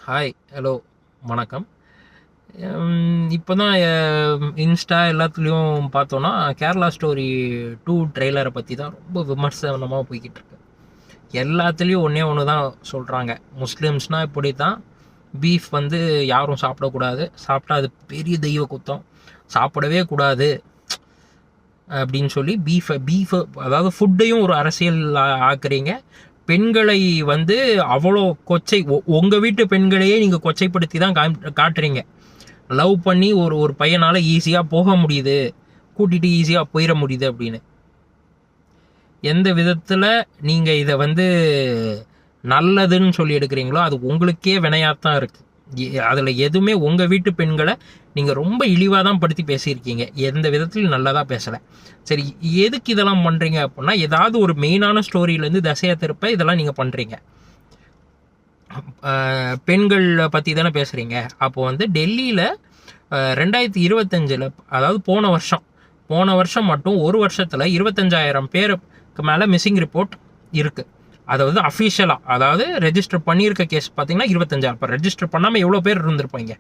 Hi, hello, வணக்கம். இப்போ தான் இன்ஸ்டா எல்லாத்துலேயும் பார்த்தோன்னா கேரளா ஸ்டோரி 2 ட்ரெய்லரை பற்றி தான் ரொம்ப விமர்சனமாக போய்கிட்டு இருக்கு. எல்லாத்துலேயும் ஒன்றே ஒன்று தான் சொல்கிறாங்க, முஸ்லீம்ஸ்னால் இப்படி தான், பீஃப் வந்து யாரும் சாப்பிடக்கூடாது, சாப்பிட்டா அது பெரிய தெய்வ குத்தம், சாப்பிடவே கூடாது அப்படின்னு சொல்லி பீஃபை அதாவது ஃபுட்டையும் ஒரு அரசியல் ஆக்குறீங்க. பெண்களை வந்து அவ்வளோ கொச்சை, உங்கள் வீட்டு பெண்களையே நீங்கள் கொச்சைப்படுத்தி தான் காட்டுறீங்க. லவ் பண்ணி ஒரு பையனால் ஈஸியாக போக முடியுது, கூட்டிகிட்டு ஈஸியாக போயிட முடியுது அப்படின்னு. எந்த விதத்தில் நீங்கள் இதை வந்து நல்லதுன்னு சொல்லி எடுக்கிறீங்களோ அது உங்களுக்கே வினையாத்தான் இருக்குது. அதில் எதுவுமே உங்கள் வீட்டு பெண்களை நீங்கள் ரொம்ப இழிவாக தான் படுத்தி பேசியிருக்கீங்க, எந்த விதத்துலையும் நல்லதாக பேசலை. சரி, எதுக்கு இதெல்லாம் பண்ணுறீங்க அப்படின்னா, ஏதாவது ஒரு மெயினான ஸ்டோரியிலேருந்து தசையாக திருப்ப இதெல்லாம் நீங்கள் பண்ணுறீங்க. பெண்கள் பற்றி தானே பேசுகிறீங்க. அப்போது வந்து டெல்லியில் 2025, அதாவது போன வருஷம் மட்டும் ஒரு வருஷத்தில் 25,000 பேருக்கு மேலே மிஸ்ஸிங் ரிப்போர்ட் இருக்குது. அதாவது அஃபிஷியலாக, அதாவது ரெஜிஸ்டர் பண்ணியிருக்க கேஸ் பார்த்தீங்கன்னா 25,000. இப்போ ரெஜிஸ்டர் பண்ணாமல் எவ்வளோ பேர் இருந்திருப்பாங்க,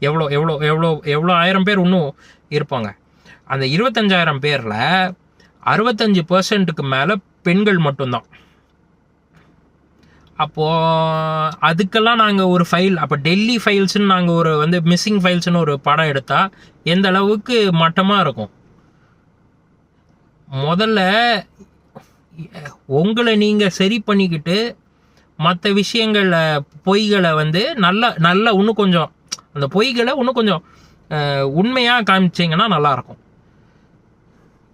எவ்வளோ எவ்வளோ எவ்வளோ எவ்வளோ 1000 பேர் இன்னும் இருப்பாங்க. அந்த 25,000 பேரில் 65% மேலே பெண்கள் மட்டும்தான். அப்போது அதுக்கெல்லாம் நாங்கள் ஒரு ஃபைல், அப்போ டெல்லி ஃபைல்ஸ்ன்னு நாங்கள் ஒரு வந்து மிஸ்ஸிங் ஃபைல்ஸ்னு ஒரு படம் எடுத்தால் எந்த அளவுக்கு மட்டமாக இருக்கும். முதல்ல உங்களை நீங்கள் சரி பண்ணிக்கிட்டு மற்ற விஷயங்களில் பொய்களை வந்து நல்ல இன்னும் கொஞ்சம், அந்த பொய்களை இன்னும் கொஞ்சம் உண்மையாக காமிச்சிங்கன்னா நல்லாயிருக்கும்.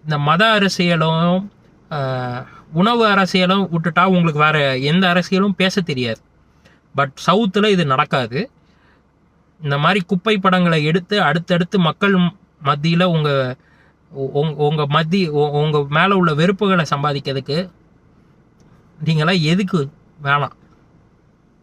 இந்த மத அரசியலும் உணவு அரசியலும் விட்டுட்டா உங்களுக்கு வேறு எந்த அரசியலும் பேச தெரியாது. பட் சவுத்தில் இது நடக்காது. இந்த மாதிரி குப்பை படங்களை எடுத்து அடுத்தடுத்து மக்கள் மத்தியில் உங்கள் மேலே உள்ள வெறுப்புகளை சம்பாதிக்கிறதுக்கு நீங்களாம் எதுக்கு வேணாம்.